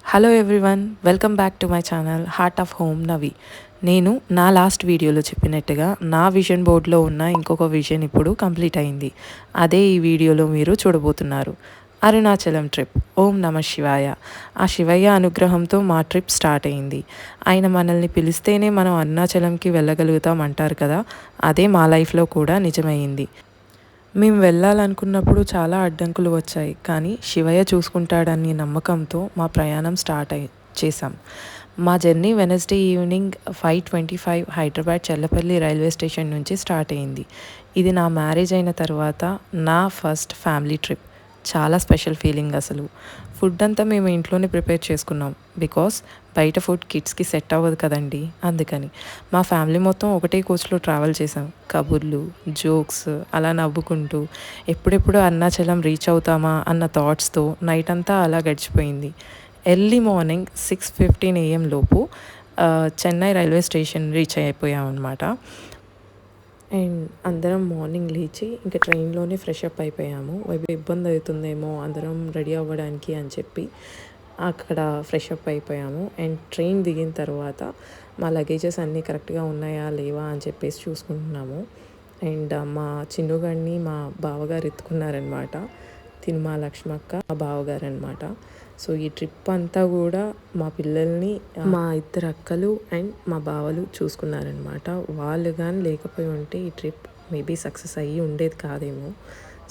Hello everyone, welcome back to my channel heart of home Navi. నేను నా last వీడియోలో చెప్పినట్టుగా నా విజన్ బోర్డ్లో ఉన్న ఇంకొక విజన్ ఇప్పుడు కంప్లీట్ అయింది. అదే ఈ వీడియోలో మీరు చూడబోతున్నారు. అరుణాచలం ట్రిప్. ఓం నమ శివాయ. ఆ శివయ్య అనుగ్రహంతో మా ట్రిప్ స్టార్ట్ అయింది. ఆయన మనల్ని పిలిస్తేనే మనం అరుణాచలంకి వెళ్ళగలుగుతాం అంటారు కదా, అదే మా లైఫ్లో కూడా నిజమైంది. మేము వెళ్ళాలనుకున్నప్పుడు చాలా అడ్డంకులు వచ్చాయి, కానీ శివయ్య చూసుకుంటాడని నమ్మకంతో మా ప్రయాణం చేసాం. మా journey Wednesday evening 5:25 Hyderabad Challapalli railway station నుంచి స్టార్ట్ అయింది. ఇది నా మ్యారేజ్ అయిన తర్వాత నా ఫస్ట్ ఫ్యామిలీ ట్రిప్. చాలా స్పెషల్ ఫీలింగ్ అసలు. ఫుడ్ అంతా మేము ఇంట్లోనే ప్రిపేర్ చేసుకున్నాం, బికాస్ బయట ఫుడ్ కిడ్స్కి సెట్ అవ్వదు కదండి, అందుకని. మా ఫ్యామిలీ మొత్తం ఒకటే కోచ్లో ట్రావెల్ చేసాం. కబుర్లు, జోక్స్ అలా నవ్వుకుంటూ ఎప్పుడెప్పుడు అరుణాచలం రీచ్ అవుతామా అన్న థాట్స్తో నైట్ అంతా అలా గడిచిపోయింది. ఎర్లీ మార్నింగ్ 6:15 AM లోపు చెన్నై రైల్వే స్టేషన్ రీచ్ అయిపోయామన్నమాట. అండ్ అందరం మార్నింగ్ లేచి ఇంకా ట్రైన్లోనే ఫ్రెష్ అప్ అయిపోయాము. ఇబ్బంది అవుతుందేమో అందరం రెడీ అవ్వడానికి అని చెప్పి అక్కడ ఫ్రెష్ అప్ అయిపోయాము. అండ్ ట్రైన్ దిగిన తర్వాత మా లగేజెస్ అన్నీ కరెక్ట్గా ఉన్నాయా లేవా అని చెప్పేసి చూసుకుంటున్నాము. అండ్ మా చిన్నుగాడిని మా బావగారు ఎత్తుకున్నారనమాట. తిను మా లక్ష్మక్క మా బావగారు అనమాట. సో ఈ ట్రిప్ అంతా కూడా మా పిల్లల్ని మా ఇద్దరు అక్కలు అండ్ మా బావలు చూసుకున్నారనమాట. వాళ్ళు కానీ లేకపోయి ఉంటే ఈ ట్రిప్ మేబీ సక్సెస్ అయ్యి ఉండేది కాదేమో.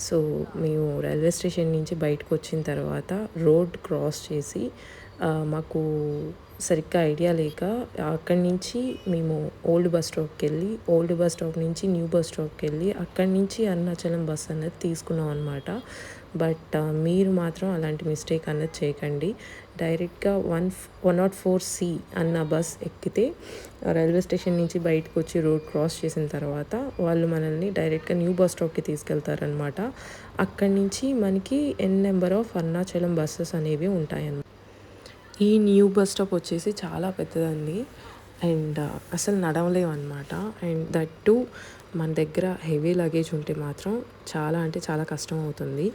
సో మేము రైల్వే స్టేషన్ నుంచి బయటకు వచ్చిన తర్వాత రోడ్ క్రాస్ చేసి మాకు సరిగ్గా ఐడియా లేక అక్కడి నుంచి మేము ఓల్డ్ బస్ స్టాప్కి వెళ్ళి, ఓల్డ్ బస్ స్టాప్ నుంచి న్యూ బస్ స్టాప్కి వెళ్ళి అక్కడి నుంచి అరుణాచలం బస్ అనేది తీసుకున్నాం అనమాట. బట్ మీరు మాత్రం అలాంటి మిస్టేక్ అన్నది చేయకండి. డైరెక్ట్గా 104C అన్న బస్ ఎక్కితే రైల్వే స్టేషన్ నుంచి బయటకు వచ్చి రోడ్ క్రాస్ చేసిన తర్వాత వాళ్ళు మనల్ని డైరెక్ట్గా న్యూ బస్ స్టాప్కి తీసుకెళ్తారనమాట. అక్కడి నుంచి మనకి నెంబర్ ఆఫ్ అరుణాచలం బస్సెస్ అనేవి ఉంటాయన్నమాట. ఈ న్యూ బస్ స్టాప్ వచ్చేసి చాలా పెద్దదండి. అండ్ అసలు నడవలేమన్నమాట. అండ్ దట్ టు మన దగ్గర హెవీ లగేజ్ ఉంటే మాత్రం చాలా అంటే చాలా కష్టం అవుతుంది.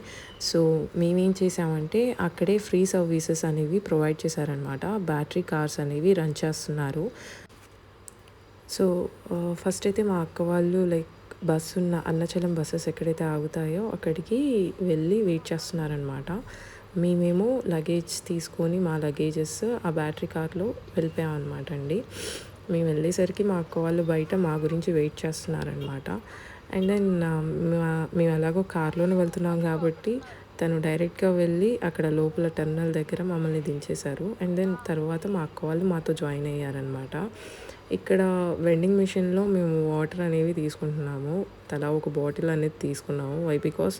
సో మేమేం చేసామంటే అక్కడే ఫ్రీ సర్వీసెస్ అనేవి ప్రొవైడ్ చేశారనమాట. బ్యాటరీ కార్స్ అనేవి రన్ చేస్తున్నారు. సో ఫస్ట్ అయితే మా అక్క వాళ్ళు బస్సు ఉన్న అరుణాచలం బస్సెస్ ఎక్కడైతే ఆగుతాయో అక్కడికి వెళ్ళి వెయిట్ చేస్తున్నారనమాట. మేమేమో లగేజ్ తీసుకొని మా లగేజెస్ ఆ బ్యాటరీ కార్లో వెళ్ళిపోయామన్నమాట అండి. మేము వెళ్ళేసరికి మా అక్క వాళ్ళు బయట మా గురించి వెయిట్ చేస్తున్నారనమాట. అండ్ దెన్ మేము ఎలాగో కార్లోనే వెళ్తున్నాం కాబట్టి తను డైరెక్ట్గా వెళ్ళి అక్కడ లోపల టర్మినల్ దగ్గర మమ్మల్ని దించేశారు. అండ్ దెన్ తర్వాత మా అక్క వాళ్ళు మాతో జాయిన్ అయ్యారనమాట. ఇక్కడ వెండింగ్ మిషన్లో మేము వాటర్ అనేవి తీసుకుంటున్నాము. తలా ఒక బాటిల్ అనేది తీసుకున్నాము. బికాస్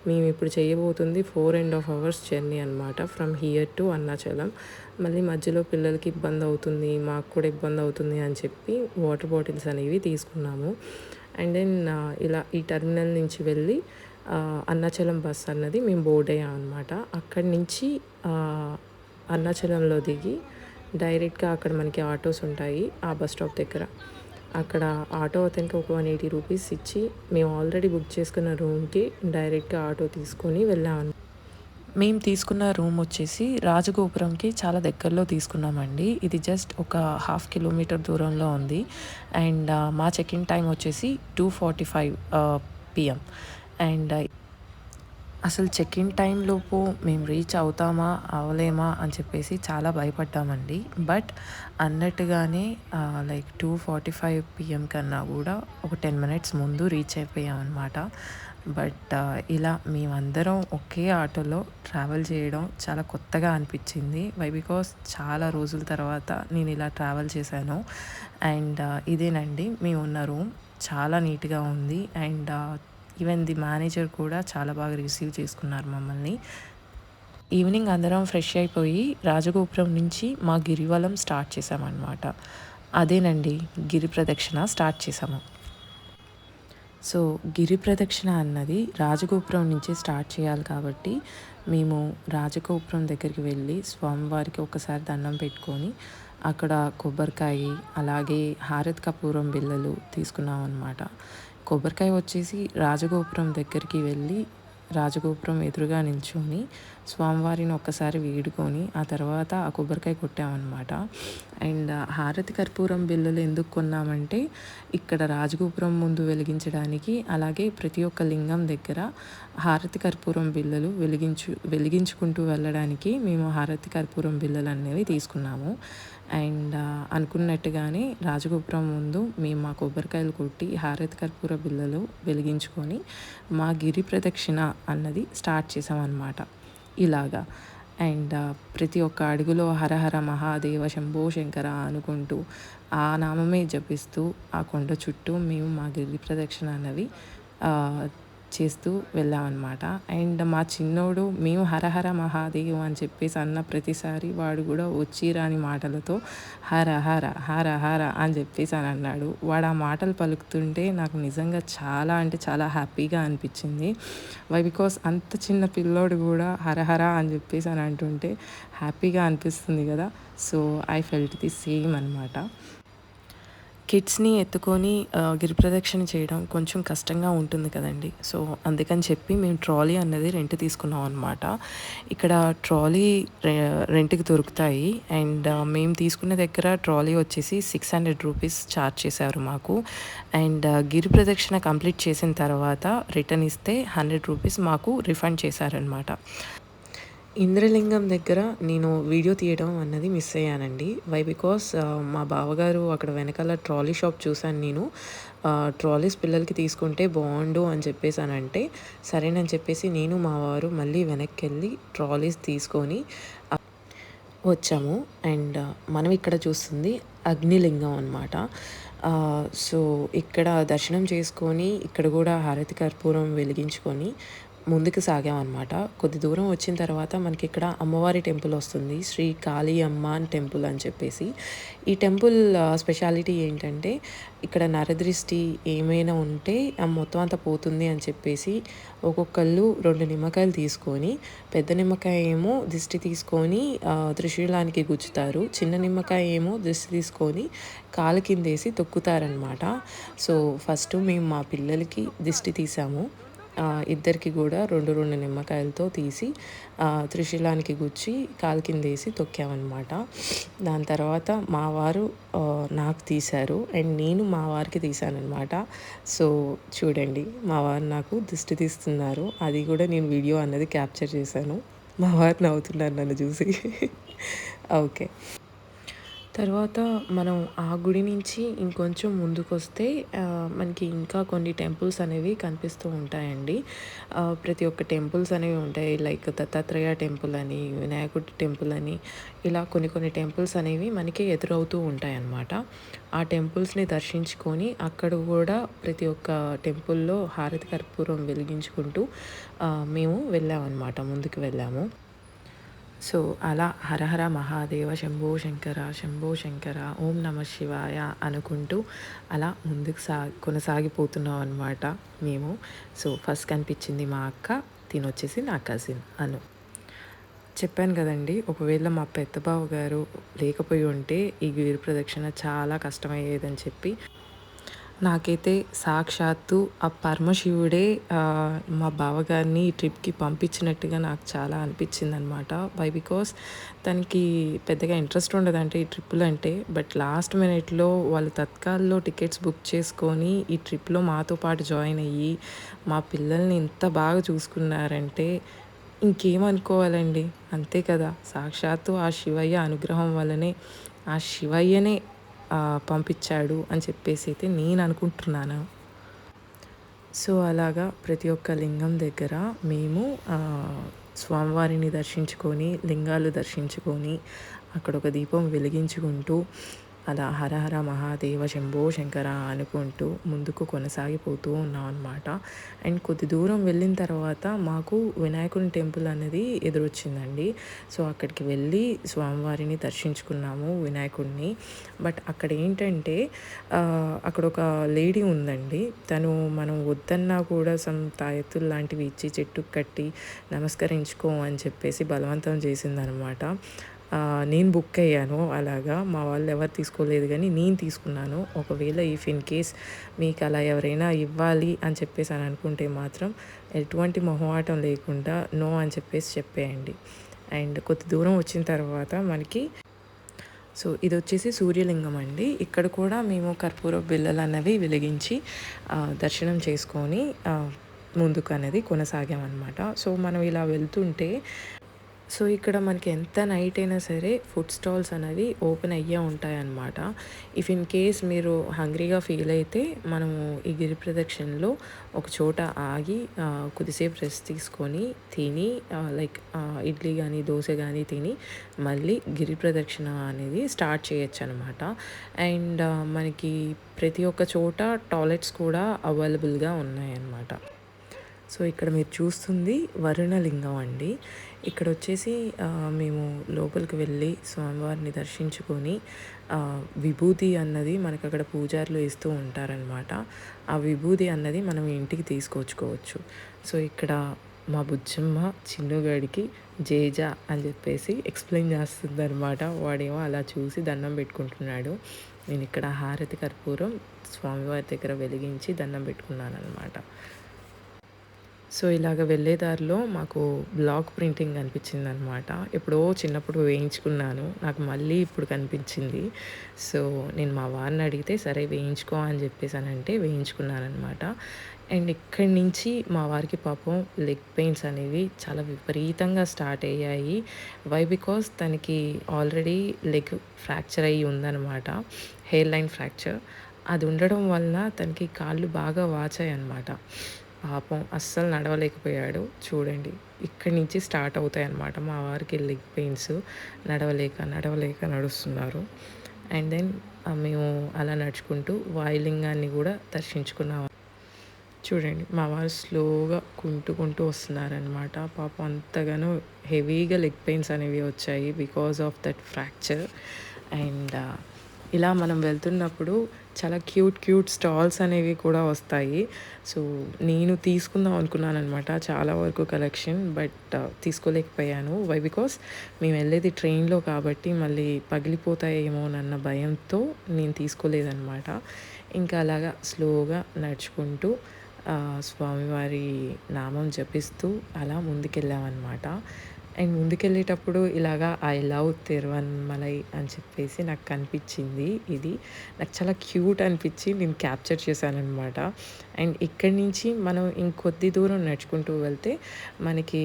మేము ఇప్పుడు చేయబోతుంది 4.5 hours జర్నీ అనమాట, ఫ్రమ్ హియర్ టు అరుణాచలం. మళ్ళీ మధ్యలో పిల్లలకి ఇబ్బంది అవుతుంది, మాకు కూడా ఇబ్బంది అవుతుంది అని చెప్పి వాటర్ బాటిల్స్ అనేవి తీసుకున్నాము. అండ్ దెన్ ఇలా ఈ టర్మినల్ నుంచి వెళ్ళి అరుణాచలం బస్ అన్నది మేము బోర్డ్ అయ్యాం అనమాట. అక్కడి నుంచి అరుణాచలంలో దిగి డైరెక్ట్గా అక్కడ మనకి ఆటోస్ ఉంటాయి ఆ బస్ స్టాప్ దగ్గర. అక్కడ ఆటో అతనికి ఒక 180 రూపీస్ ఇచ్చి మేము ఆల్రెడీ బుక్ చేసుకున్న రూమ్కి డైరెక్ట్గా ఆటో తీసుకొని వెళ్ళాము. మేము తీసుకున్న రూమ్ వచ్చేసి రాజగోపురంకి చాలా దగ్గరలో తీసుకున్నామండి. ఇది జస్ట్ ఒక 1/2 kilometer దూరంలో ఉంది. అండ్ మా చెక్-ఇన్ టైం వచ్చేసి 2:45 PM. అండ్ అసలు చెక్-ఇన్ టైంలోపు మేము రీచ్ అవుతామా అవలేమా అని చెప్పేసి చాలా భయపడ్డామండి. బట్ అన్నట్టుగానే 2:45 PM కన్నా కూడా ఒక 10 minutes ముందు రీచ్ అయిపోయామన్నమాట. బట్ ఇలా మేమందరం ఒకే ఆటోలో ట్రావెల్ చేయడం చాలా కొత్తగా అనిపించింది. బికాస్ చాలా రోజుల తర్వాత నేను ఇలా ట్రావెల్ చేశాను. అండ్ ఇదేనండి మేము ఉన్న రూమ్. చాలా నీట్గా ఉంది. అండ్ ఈవెన్ ది మేనేజర్ కూడా చాలా బాగా రిసీవ్ చేసుకున్నారు మమ్మల్ని. ఈవినింగ్ అందరం ఫ్రెష్ అయిపోయి రాజగోపురం నుంచి మా గిరివలం స్టార్ట్ చేసామన్నమాట. అదేనండి గిరి ప్రదక్షిణ స్టార్ట్ చేసాము. సో గిరి ప్రదక్షిణ అన్నది రాజగోపురం నుంచి స్టార్ట్ చేయాలి కాబట్టి మేము రాజగోపురం దగ్గరికి వెళ్ళి స్వామివారికి ఒకసారి దండం పెట్టుకొని అక్కడ కొబ్బరికాయ అలాగే హారతి కర్పూరం బిళ్ళలు తీసుకున్నాం అన్నమాట. కొబ్బరికాయ వచ్చేసి రాజగోపురం దగ్గరికి వెళ్ళి రాజగోపురం ఎదురుగా నించొని స్వామివారిని ఒక్కసారి వేడుకొని ఆ తర్వాత ఆ కొబ్బరికాయ కొట్టామన్నమాట. అండ్ హారతి కర్పూరం బిళ్ళలు ఎందుకు కొన్నామంటే ఇక్కడ రాజగోపురం ముందు వెలిగించడానికి, అలాగే ప్రతి ఒక్క లింగం దగ్గర హారతి కర్పూరం బిళ్ళలు వెలిగించుకుంటూ వెళ్ళడానికి మేము హారతి కర్పూరం బిళ్ళలు అనేవి తీసుకున్నాము. అండ్ అనుకున్నట్టుగానే రాజగోపురం ముందు మేము మా కొబ్బరికాయలు కొట్టి హారతి కర్పూర బిళ్ళలు వెలిగించుకొని మా గిరి ప్రదక్షిణ అన్నది స్టార్ట్ చేసామన్నమాట ఇలాగా. అండ్ ప్రతి ఒక్క అడుగులో హరహర మహాదేవ శంభో శంకర అనుకుంటూ ఆ నామమే జపిస్తూ ఆ కొండ చుట్టూ మేము మా గిరి ప్రదక్షిణ అన్నవి చేస్తూ వెళ్ళామన్నమాట. అండ్ మా చిన్నోడు మేము హరహర మహాదేవ్ అని చెప్పేసి అన్న ప్రతిసారి వాడు కూడా వచ్చి రాని మాటలతో హర హర హర హర అని చెప్పేసి అని అన్నాడు. వాడు ఆ మాటలు పలుకుతుంటే నాకు నిజంగా చాలా అంటే చాలా హ్యాపీగా అనిపించింది. బికాస్ అంత చిన్న పిల్లోడు కూడా హరహర అని చెప్పేసి అని అంటుంటే హ్యాపీగా అనిపిస్తుంది కదా. So I felt the same అనమాట. కిడ్స్ని ఎత్తుకొని గిరి ప్రదక్షిణ చేయడం కొంచెం కష్టంగా ఉంటుంది కదండి. సో అందుకని చెప్పి మేము ట్రాలీ అన్నది రెంట్ తీసుకున్నాం అనమాట. ఇక్కడ ట్రాలీ రెంట్కి దొరుకుతాయి. అండ్ మేము తీసుకునే దగ్గర ట్రాలీ వచ్చేసి 600 రూపీస్ ఛార్జ్ చేశారు మాకు. అండ్ గిరి ప్రదక్షిణ కంప్లీట్ చేసిన తర్వాత రిటర్న్ ఇస్తే 100 రూపీస్ మాకు రిఫండ్ చేశారనమాట. ఇంద్రలింగం దగ్గర నేను వీడియో తీయడం అన్నది మిస్ అయ్యానండి. బికాస్ మా బావగారు అక్కడ వెనకాల ట్రాలీ షాప్ చూశాను నేను. ట్రాలీస్ పిల్లలకి తీసుకుంటే బాగుండు అని చెప్పేసి అని అంటే సరేనని చెప్పేసి నేను మా వారు మళ్ళీ వెనక్కి వెళ్ళి ట్రాలీస్ తీసుకొని వచ్చాము. అండ్ మనం ఇక్కడ చూస్తుంది అగ్నిలింగం అనమాట. సో ఇక్కడ దర్శనం చేసుకొని ఇక్కడ కూడా హారతి కర్పూరం వెలిగించుకొని ముందుకు సాగామన్నమాట. కొద్ది దూరం వచ్చిన తర్వాత మనకి ఇక్కడ అమ్మవారి టెంపుల్ వస్తుంది, శ్రీ కాళీ అమ్మాన్ టెంపుల్ అని చెప్పేసి. ఈ టెంపుల్ స్పెషాలిటీ ఏంటంటే ఇక్కడ నరదృష్టి ఏమైనా ఉంటే మొత్తం అంతా పోతుంది అని చెప్పేసి ఒక్కొక్కళ్ళు 2 నిమ్మకాయలు తీసుకొని, పెద్ద నిమ్మకాయ ఏమో దిష్టి తీసుకొని త్రిశూలానికి గుచ్చుతారు, చిన్న నిమ్మకాయ ఏమో దిష్టి తీసుకొని కాలు కిందేసి తొక్కుతారనమాట. సో ఫస్ట్ మేము మా పిల్లలకి దిష్టి తీసాము. ఇద్దరికి కూడా 2 నిమ్మకాయలతో తీసి త్రిశూలానికి గుచ్చి కాలు కింద వేసి తొక్కామన్నమాట. దాని తర్వాత మా వారు నాకు తీశారు అండ్ నేను మా వారికి తీశానమాట. సో చూడండి, మా వారు నాకు దిష్టి తీస్తున్నారు. అది కూడా నేను వీడియో అన్నది క్యాప్చర్ చేశాను. మా వారు నవ్వుతున్నారు నన్ను చూసి. ఓకే, తర్వాత మనం ఆ గుడి నుంచి ఇంకొంచెం ముందుకొస్తే మనకి ఇంకా కొన్ని టెంపుల్స్ అనేవి కనిపిస్తూ ఉంటాయండి. ప్రతి ఒక్క టెంపుల్స్ అనేవి ఉంటాయి. లైక్ దత్తాత్రేయ టెంపుల్ అని, వినాయకుడి టెంపుల్ అని, ఇలా కొన్ని టెంపుల్స్ అనేవి మనకి ఎదురవుతూ ఉంటాయన్నమాట. ఆ టెంపుల్స్ని దర్శించుకొని అక్కడ కూడా ప్రతి ఒక్క టెంపుల్లో హారతి కర్పూరం వెలిగించుకుంటూ మేము వెళ్ళామన్నమాట, ముందుకు వెళ్ళాము. సో అలా హరహర మహాదేవ శంభో శంకర శంభో శంకర ఓం నమ శివాయ అనుకుంటూ అలా ముందుకు కొనసాగిపోతున్నాం అనమాట మేము. సో ఫస్ట్ కనిపించింది మా అక్క, తినొచ్చేసి నా కజిన్ అను. చెప్పాను కదండి, ఒకవేళ మా పెద్ద బావ గారు లేకపోయి ఉంటే ఈ గిరి ప్రదక్షిణ చాలా కష్టమయ్యేదని చెప్పి. నాకైతే సాక్షాత్తు ఆ పరమశివుడే మా బావగారిని ఈ ట్రిప్కి పంపించినట్టుగా నాకు చాలా అనిపించింది అనమాట. బికాస్ తనకి పెద్దగా ఇంట్రెస్ట్ ఉండదంటే ఈ ట్రిప్పులు అంటే, బట్ లాస్ట్ మినిట్లో వాళ్ళు తత్కాల్లో టికెట్స్ బుక్ చేసుకొని ఈ ట్రిప్లో మాతో పాటు జాయిన్ అయ్యి మా పిల్లల్ని ఇంత బాగా చూసుకున్నారంటే ఇంకేమనుకోవాలండి, అంతే కదా. సాక్షాత్తు ఆ శివయ్య అనుగ్రహం వల్లనే, ఆ శివయ్యనే పంపించాడు అని చెప్పేసి అయితే నేను అనుకుంటున్నాను. సో అలాగా ప్రతి ఒక్క లింగం దగ్గర మేము స్వామివారిని దర్శించుకొని, లింగాలు దర్శించుకొని, అక్కడ ఒక దీపం వెలిగించుకుంటూ అలా హరహర మహాదేవ శంభో శంకర అనుకుంటూ ముందుకు కొనసాగిపోతూ ఉన్నాం అనమాట. అండ్ కొద్ది దూరం వెళ్ళిన తర్వాత మాకు వినాయకుని టెంపుల్ అనేది ఎదురొచ్చిందండి. సో అక్కడికి వెళ్ళి స్వామివారిని దర్శించుకున్నాము, వినాయకుడిని. బట్ అక్కడ ఏంటంటే అక్కడ ఒక లేడీ ఉందండి. తను మనం వద్దన్నా కూడా తాయెత్తులు లాంటివి ఇచ్చి చెట్టుకు కట్టి నమస్కరించుకో అని చెప్పేసి బలవంతం చేసిందనమాట. నేను బుక్ అయ్యాను అలాగా. మా వాళ్ళు ఎవరు తీసుకోలేదు గానీ నేను తీసుకున్నాను. ఒకవేళ ఇన్ కేస్ మీకు అలా ఎవరైనా ఇవ్వాలి అని చెప్పేసి అని అనుకుంటే మాత్రం ఎటువంటి మొహమాటం లేకుండా నో అని చెప్పేసి చెప్పేయండి. అండ్ కొద్ది దూరం వచ్చిన తర్వాత మనకి ఇదొచ్చేసి సూర్యలింగం అండి. ఇక్కడ కూడా మేము కర్పూర బిళ్ళలు అన్నవి వెలిగించి దర్శనం చేసుకొని ముందుకు అనేది కొనసాగామన్నమాట. మనం ఇలా వెళ్తుంటే ఇక్కడ మనకి ఎంత నైట్ అయినా సరే ఫుడ్ స్టాల్స్ అనేవి ఓపెన్ అయ్యే ఉంటాయన్నమాట. ఇన్ కేస్ మీరు హంగ్రీగా ఫీల్ అయితే మనము ఈ గిరి ప్రదక్షిణలో ఒక చోట ఆగి కొద్దిసేపు రెస్ట్ తీసుకొని తిని లైక్ ఇడ్లీ కానీ దోశ కానీ తిని మళ్ళీ గిరి ప్రదక్షిణ అనేది స్టార్ట్ చేయొచ్చు అనమాట. అండ్ మనకి ప్రతి ఒక్క చోట టాయిలెట్స్ కూడా అవైలబుల్గా ఉన్నాయన్నమాట. ఇక్కడ మీరు చూస్తుంది వరుణలింగం అండి. ఇక్కడ వచ్చేసి మేము లోపలికి వెళ్ళి స్వామివారిని దర్శించుకొని విభూతి అన్నది మనకు అక్కడ పూజారులు ఇస్తూ ఉంటారనమాట. ఆ విభూతి అన్నది మనం ఇంటికి తీసుకొచ్చుకోవచ్చు. ఇక్కడ మా బుజ్జమ్మ చిన్నుగాడికి జేజా అని చెప్పేసి ఎక్స్ప్లెయిన్ చేస్తుంది అనమాట. వాడేమో అలా చూసి దండం పెట్టుకుంటున్నాడు. నేను ఇక్కడ హారతి కర్పూరం స్వామివారి దగ్గర వెలిగించి దండం పెట్టుకున్నాను అనమాట. ఇలాగ వెళ్ళే దారిలో మాకు బ్లాక్ ప్రింటింగ్ కనిపించింది అనమాట. ఎప్పుడో చిన్నప్పుడు వేయించుకున్నాను, నాకు మళ్ళీ ఇప్పుడు కనిపించింది. నేను మా వారిని అడిగితే సరే వేయించుకో అని చెప్పేసి అంటే వేయించుకున్నాను అనమాట. అండ్ ఇక్కడి నుంచి మా వారికి పాపం లెగ్ పెయిన్స్ అనేవి చాలా విపరీతంగా స్టార్ట్ అయ్యాయి. బికాస్ తనకి ఆల్రెడీ లెగ్ ఫ్రాక్చర్ అయ్యి ఉందన్నమాట, హెయిర్ లైన్ ఫ్రాక్చర్. అది ఉండడం వలన తనకి కాళ్ళు బాగా వాచాయి అన్నమాట. పాపం అస్సలు నడవలేకపోయాడు. చూడండి, ఇక్కడి నుంచి స్టార్ట్ అవుతాయి అన్నమాట మా వారికి లెగ్ పెయిన్స్. నడవలేక నడుస్తున్నారు. అండ్ దెన్ మేము అలా నడుచుకుంటూ వాయులింగాన్ని కూడా దర్శించుకున్నాము. చూడండి, మా వారు స్లోగా కుంటూ వస్తున్నారనమాట. పాపం అంతగానో హెవీగా లెగ్ పెయిన్స్ అనేవి వచ్చాయి because of that fracture. And ఇలా మనం వెళ్తున్నప్పుడు చాలా క్యూట్ స్టాల్స్ అనేవి కూడా వస్తాయి. నేను తీసుకుందాం అనుకున్నాను అనమాట చాలా వరకు కలెక్షన్, బట్ తీసుకోలేకపోయాను. బికాస్ మేము వెళ్ళేది ట్రైన్లో కాబట్టి మళ్ళీ పగిలిపోతాయేమోనన్న భయంతో నేను తీసుకోలేదన్నమాట. ఇంకా అలాగా స్లోగా నడుచుకుంటూ స్వామివారి నామం జపిస్తూ అలా ముందుకెళ్ళామన్నమాట. అండ్ ముందుకెళ్ళేటప్పుడు ఇలాగా ఐ లవ్ తిరువన్మలై అని చెప్పేసి నాకు కనిపించింది. ఇది నాకు చాలా క్యూట్ అనిపించి నేను క్యాప్చర్ చేశానమాట. అండ్ ఇక్కడి నుంచి మనం ఇంకొద్ది దూరం నడుచుకుంటూ వెళ్తే మనకి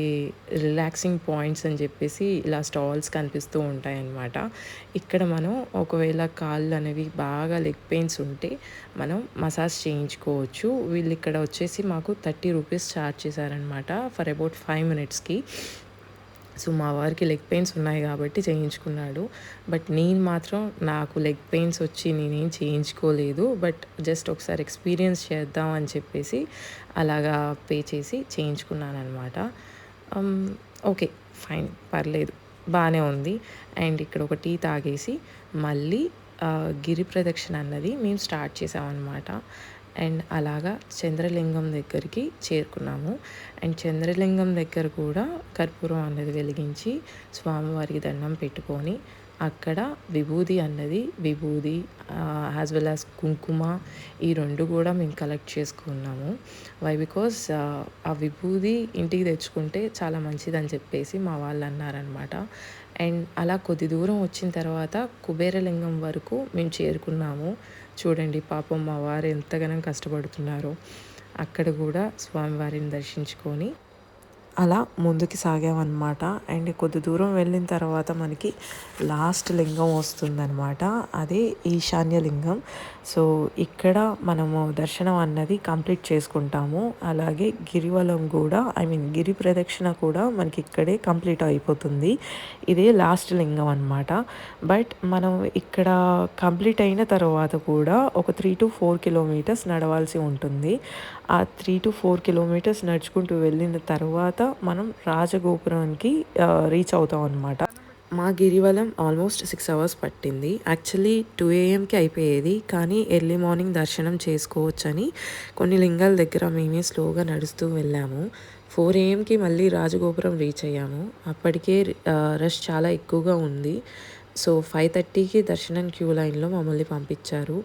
రిలాక్సింగ్ పాయింట్స్ అని చెప్పేసి ఇలా స్టాల్స్ కనిపిస్తూ ఉంటాయన్నమాట. ఇక్కడ మనం ఒకవేళ కాళ్ళు అనేవి బాగా లెగ్ పెయిన్స్ ఉంటే మనం మసాజ్ చేయించుకోవచ్చు. వీళ్ళు ఇక్కడ వచ్చేసి మాకు 30 రూపీస్ ఛార్జ్ చేశారనమాట ఫర్ అబౌట్ 5 మినిట్స్కి. మా వారికి లెగ్ పెయిన్స్ ఉన్నాయి కాబట్టి చేయించుకున్నాడు. బట్ నేను మాత్రం నాకు లెగ్ పెయిన్స్ వచ్చి నేనేం చేయించుకోలేదు. బట్ జస్ట్ ఒకసారి ఎక్స్పీరియన్స్ చేద్దాం అని చెప్పేసి అలాగా పే చేసి చేయించుకున్నాను అనమాట. ఓకే, ఫైన్, పర్లేదు, బాగానే ఉంది. అండ్ ఇక్కడ ఒక టీ తాగేసి మళ్ళీ గిరి ప్రదక్షిణ అన్నది మేము స్టార్ట్ చేసామన్నమాట. అండ్ అలాగా చంద్రలింగం దగ్గరికి చేరుకున్నాము. అండ్ చంద్రలింగం దగ్గర కూడా కర్పూరం అన్నది వెలిగించి స్వామివారికి దండం పెట్టుకొని అక్కడ విభూది యాజ్ వెల్ యాజ్ కుంకుమ, ఈ 2 కూడా మేము కలెక్ట్ చేసుకున్నాము. బికాస్ ఆ విభూది ఇంటికి తెచ్చుకుంటే చాలా మంచిదని చెప్పేసి మా వాళ్ళు అన్నారనమాట. అండ్ అలా కొద్ది దూరం వచ్చిన తర్వాత కుబేరలింగం వరకు మేము చేరుకున్నాము. చూడండి, పాపం మా వారు ఎంతగానో కష్టపడుతున్నారో. అక్కడ కూడా స్వామివారిని దర్శించుకొని అలా ముందుకు సాగామన్నమాట. అండ్ కొద్ది దూరం వెళ్ళిన తర్వాత మనకి లాస్ట్ లింగం వస్తుందన్నమాట, అదే ఈశాన్య లింగం. ఇక్కడ మనము దర్శనం అన్నది కంప్లీట్ చేసుకుంటాము. అలాగే గిరివలం కూడా గిరి ప్రదక్షిణ కూడా మనకి ఇక్కడే కంప్లీట్ అయిపోతుంది. ఇదే లాస్ట్ లింగం అన్నమాట. బట్ మనం ఇక్కడ కంప్లీట్ అయిన తర్వాత కూడా ఒక 3 to 4 కిలోమీటర్స్ నడవాల్సి ఉంటుంది. ఆ 3 to 4 కిలోమీటర్స్ నడుచుకుంటూ వెళ్ళిన తర్వాత మనం రాజగోపురానికి రీచ్ అవుతాం అన్నమాట. మా గిరివలం ఆల్మోస్ట్ 6 hours పట్టింది. యాక్చువల్లీ 2 AM అయిపోయేది, కానీ ఎర్లీ మార్నింగ్ దర్శనం చేసుకోవచ్చని కొన్ని లింగాల దగ్గర మేమే స్లోగా నడుస్తూ వెళ్ళాము. 4 AM మళ్ళీ రాజగోపురం రీచ్ అయ్యాము. అప్పటికే రష్ చాలా ఎక్కువగా ఉంది. సో 5:30కి దర్శనం క్యూ లైన్‌లో మమ్మల్ని పంపించారు.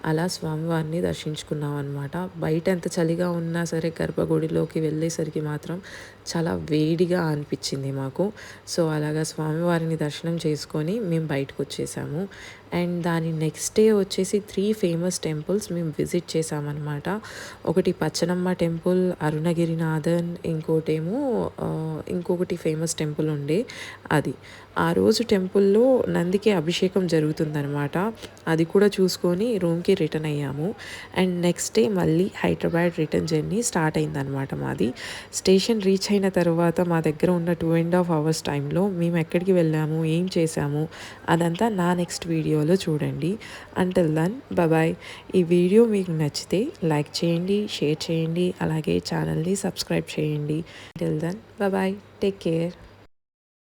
అలా స్వామివారిని దర్శించుకున్నాం అనమాట. బయట ఎంత చలిగా ఉన్నా సరే గర్భగుడిలోకి వెళ్ళేసరికి మాత్రం చాలా వేడిగా అనిపించింది మాకు. సో అలాగా స్వామివారిని దర్శనం చేసుకొని మేము బయటకొచ్చేసాము. అండ్ దాని నెక్స్ట్ డే వచ్చేసి 3 ఫేమస్ టెంపుల్స్ మేము విజిట్ చేసామన్నమాట. ఒకటి పచ్చనమ్మ టెంపుల్, అరుణగిరినాథన్, ఇంకొకటి ఫేమస్ టెంపుల్ ఉండే అది. ఆ రోజు టెంపుల్‌లో నందికి అభిషేకం జరుగుతుందనమాట. అది కూడా చూసుకొని రూమ్‌కి రిటర్న్ అయ్యాము. అండ్ నెక్స్ట్ డే మళ్ళీ హైదరాబాద్ రిటర్న్ జర్నీ స్టార్ట్ అయిందనమాట మాది. స్టేషన్ రీచ్ అయిన తర్వాత మా దగ్గర ఉన్న 2.5 అవర్స్ టైంలో మేము ఎక్కడికి వెళ్ళాము, ఏం చేసాము అదంతా నా నెక్స్ట్ వీడియోలో చూడండి. Until then bye. ఈ వీడియో మీకు నచ్చితే లైక్ చేయండి, షేర్ చేయండి, అలాగే ఛానల్ని సబ్స్క్రైబ్ చేయండి. Until then bye. Take care.